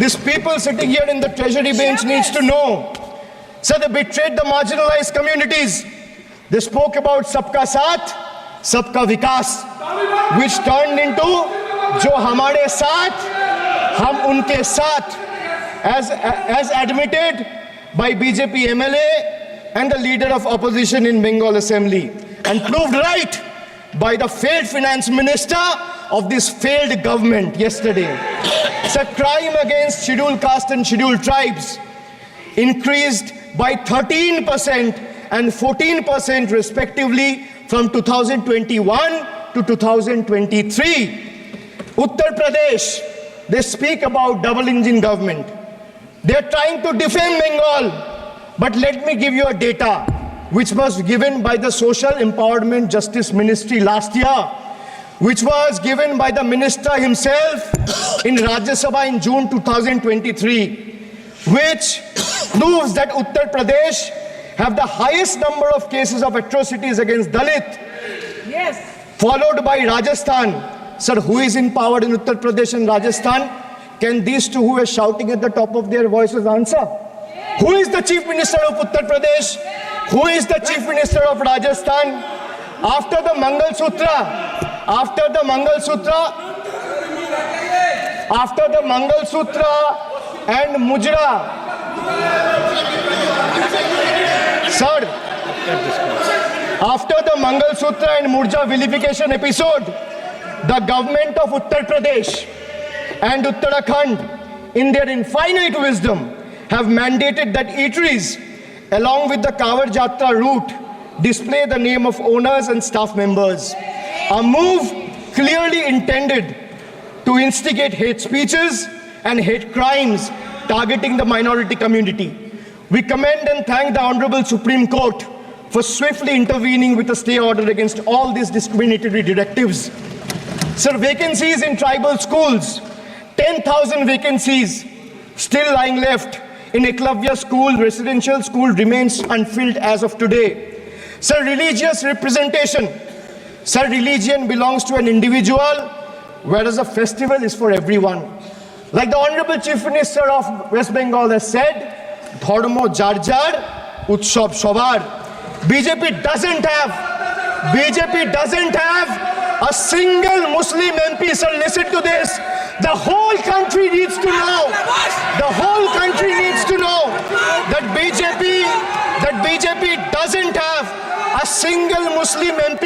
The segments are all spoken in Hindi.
These people sitting here in the treasury bench needs to know. Sir, they betrayed the marginalized communities. They spoke about Sabka Saath, Sabka Vikas, which turned into Jo Hamare Saath, Hum Unke Saath, as admitted by BJP MLA and the leader of opposition in Bengal Assembly, and proved right by the failed finance minister of this failed government yesterday. So crime against scheduled caste and scheduled tribes increased by 13% and 14% respectively from 2021 to 2023. Uttar Pradesh, they speak about double engine government. They're trying to defame Bengal. But let me give you a data which was given by the Social Empowerment Justice Ministry last year, which was given by the minister himself in Rajya Sabha in June 2023, which proves that Uttar Pradesh have the highest number of cases of atrocities against Dalit, Yes. followed by Rajasthan. Sir, who is in power in Uttar Pradesh and Rajasthan? Can these two who are shouting at the top of their voices answer? Who is the Chief Minister of Uttar Pradesh? Who is the Chief Minister of Rajasthan? After the Mangal Sutra and Mujra, sir, after the Mangal Sutra and Murja vilification episode, the government of Uttar Pradesh and Uttarakhand, in their infinite wisdom, have mandated that eateries, along with the Kawar Jatra route, display the name of owners and staff members. A move clearly intended to instigate hate speeches and hate crimes targeting the minority community. We commend and thank the Honorable Supreme Court for swiftly intervening with a stay order against all these discriminatory directives. Sir, vacancies in tribal schools, 10,000 vacancies still lying left in Eklavya school, residential school remains unfilled as of today. Sir, religious representation. Sir, religion belongs to an individual, whereas a festival is for everyone. Like the Honorable Chief Minister of West Bengal has said, Dharmo jar jar, Utsav shobar. BJP doesn't have a single Muslim MP. Sir, listen to this. The whole country needs to know. That BJP doesn't have a single Muslim MP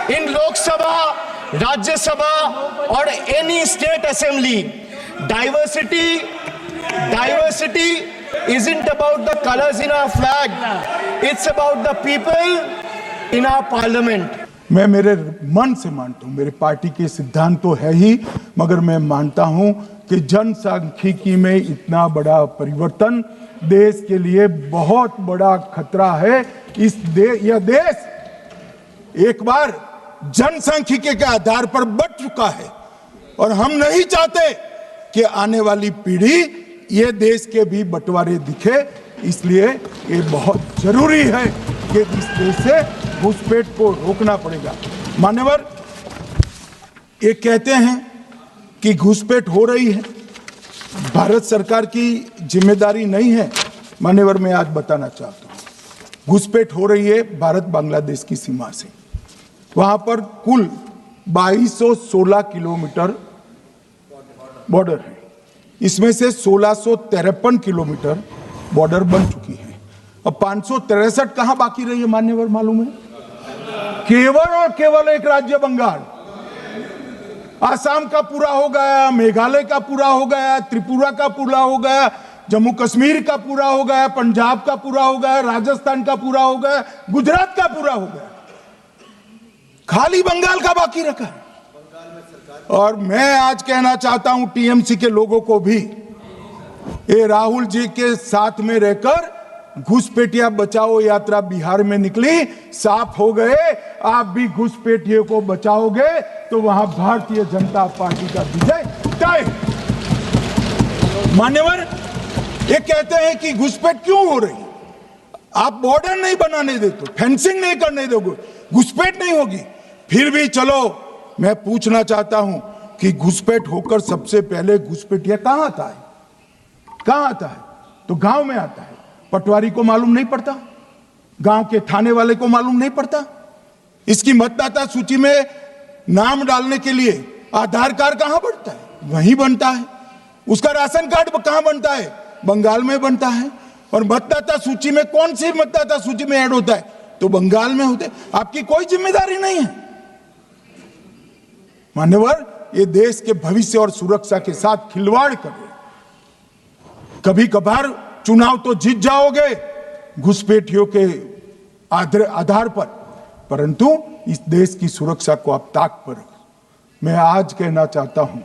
in Lok Sabha, Rajya Sabha, or any state assembly. Diversity isn't about the colors in our flag. It's about the people in our parliament. मैं मेरे मन से मानता हूं, मेरे पार्टी के सिद्धांत तो है ही, मगर मैं मानता हूं कि जनसांख्यिकी में इतना बड़ा परिवर्तन देश के लिए बहुत बड़ा खतरा है। यह देश एक बार जनसांख्यिकी के आधार पर बढ़ चुका है और हम नहीं चाहते कि आने वाली पीढ़ी ये देश के भी बंटवारे दिखे। इसलिए ये बहुत जरूरी है कि इस देश से घुसपैठ को रोकना पड़ेगा। मान्यवर, ये कहते हैं कि घुसपैठ हो रही है, भारत सरकार की जिम्मेदारी नहीं है। मान्यवर, मैं आज बताना चाहता हूं, घुसपैठ हो रही है भारत बांग्लादेश की सीमा से। वहां पर कुल 2216 किलोमीटर बॉर्डर है, इसमें से 1653 किलोमीटर बॉर्डर बन चुकी है। अब 563 कहां बाकी रही है मान्यवर मालूम है? केवल और केवल एक राज्य बंगाल। आसाम का पूरा हो गया, मेघालय का पूरा हो गया, त्रिपुरा का पूरा हो गया, जम्मू कश्मीर का पूरा हो गया, पंजाब का पूरा हो गया, राजस्थान का पूरा हो गया, गुजरात का पूरा हो गया, खाली बंगाल का बाकी रखा। और मैं आज कहना चाहता हूं टीएमसी के लोगों को भी, ये राहुल जी के साथ में रहकर घुसपैठिया बचाओ यात्रा बिहार में निकली, साफ हो गए। आप भी घुसपैठियों को बचाओगे तो वहां भारतीय जनता पार्टी का विजय तय। मान्यवर, ये कहते हैं कि घुसपैठ क्यों हो रही? आप बॉर्डर नहीं बनाने देते, फेंसिंग नहीं करने दोगे, घुसपैठ नहीं होगी। फिर भी चलो, मैं पूछना चाहता हूं कि घुसपैठ होकर सबसे पहले घुसपैठिया कहां था? कहां आता है? तो गांव में आता है। पटवारी को मालूम नहीं पड़ता, गांव के थाने वाले को मालूम नहीं पड़ता। इसकी मतदाता सूची में नाम डालने के लिए आधार कार्ड कहां बनता है? वहीं बनता है। उसका राशन कार्ड कहां बनता है? बंगाल में बनता है। और मतदाता सूची में कौन सी मतदाता सूची में ऐड होता है? तो बंगाल में होते। आपकी कोई जिम्मेदारी नहीं है। मान्यवर, ये देश के भविष्य और सुरक्षा के साथ खिलवाड़ कर रहे। कभी कभार चुनाव तो जीत जाओगे घुसपैठियों के आधार पर, परंतु इस देश की सुरक्षा को आप ताक पर रखो। मैं आज कहना चाहता हूं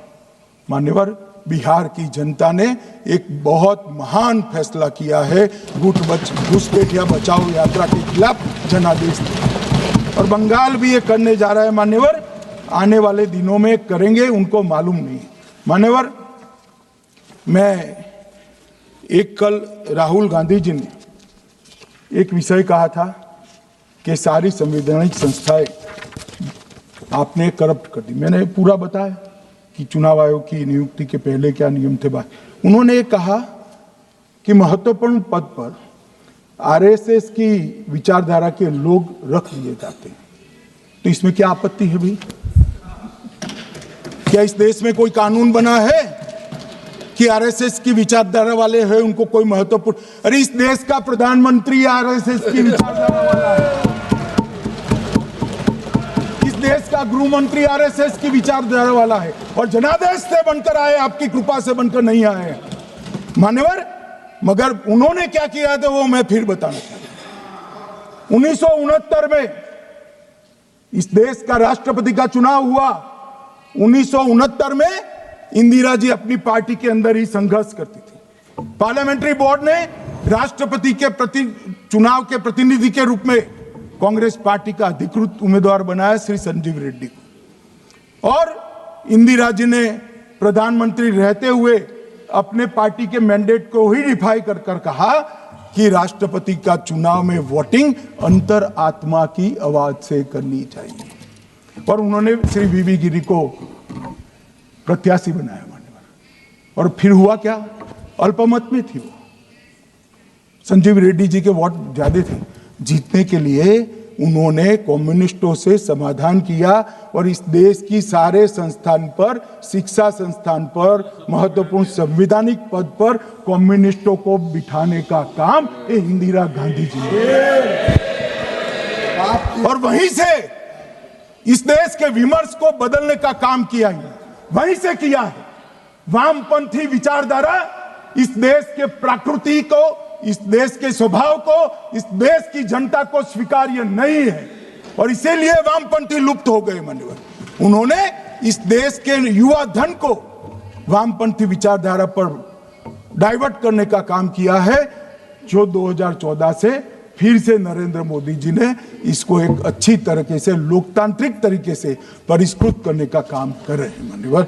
मान्यवर, बिहार की जनता ने एक बहुत महान फैसला किया है घुसपैठिया बचाओ यात्रा के खिलाफ जनादेश दिया। और बंगाल भी ये करने जा रहा है मान्यवर, आने वाले दिनों में करेंगे, उनको मालूम नहीं। मान्यवर, मैं एक कल राहुल गांधी जी ने एक विषय कहा था कि सारी संवैधानिक संस्थाएं आपने करप्ट कर दी। मैंने पूरा बताया कि चुनाव आयोग की नियुक्ति के पहले क्या नियम थे। उन्होंने ये कहा कि महत्वपूर्ण पद पर आरएसएस की विचारधारा के लोग रख लिए जाते हैं। तो इसमें क्या आपत्ति है भाई? क्या इस देश में कोई कानून बना है कि आरएसएस की विचारधारा वाले हैं उनको कोई महत्वपूर्ण? अरे इस देश का प्रधानमंत्री आरएसएस की विचारधारा वाला है। इस देश का गृह मंत्री आरएसएस की विचारधारा वाला है और जनादेश से बनकर आए, आपकी कृपा से बनकर नहीं आए मान्यवर। मगर उन्होंने क्या किया था वो मैं फिर बताना चाहता हूं। 1969 में इस देश का राष्ट्रपति का चुनाव हुआ। 1969 में इंदिरा जी अपनी पार्टी के अंदर ही संघर्ष करती थी। पार्लियामेंट्री बोर्ड ने राष्ट्रपति के चुनाव के प्रतिनिधि के रूप में कांग्रेस पार्टी का अधिकृत उम्मीदवार बनाया श्री संजीव रेड्डी को। और इंदिरा जी ने प्रधानमंत्री रहते हुए अपने पार्टी के मैंडेट को ही डिफाई कर कहा कि राष्ट्रपति का चुनाव में वोटिंग अंतर आत्मा की आवाज से करनी चाहिए। और उन्होंने श्री वीवी गिरी को प्रत्याशी बनाया मान्यवर। और फिर हुआ क्या? अल्पमत में थी वो। संजीव रेड्डी जी के वोट ज्यादा थे। जीतने के लिए उन्होंने कम्युनिस्टों से समाधान किया और इस देश की सारे संस्थान पर, शिक्षा संस्थान पर, महत्वपूर्ण संवैधानिक पद पर कम्युनिस्टों को बिठाने का काम ये इंदिरा गांधी जी ने। और वहीं से इस देश के विमर्श को बदलने का काम किया है, वहीं से किया है। वामपंथी विचारधारा इस देश के प्रकृति को, इस देश के स्वभाव को, इस देश की जनता को स्वीकार्य नहीं है और इसीलिए वामपंथी लुप्त हो गए मान्यवर। उन्होंने इस देश के युवा धन को वामपंथी विचारधारा पर डाइवर्ट करने का काम किया है, जो 2014 से फिर से नरेंद्र मोदी जी ने इसको एक अच्छी तरीके से, लोकतांत्रिक तरीके से परिष्कृत करने का काम कर रहे हैं मान्यवर।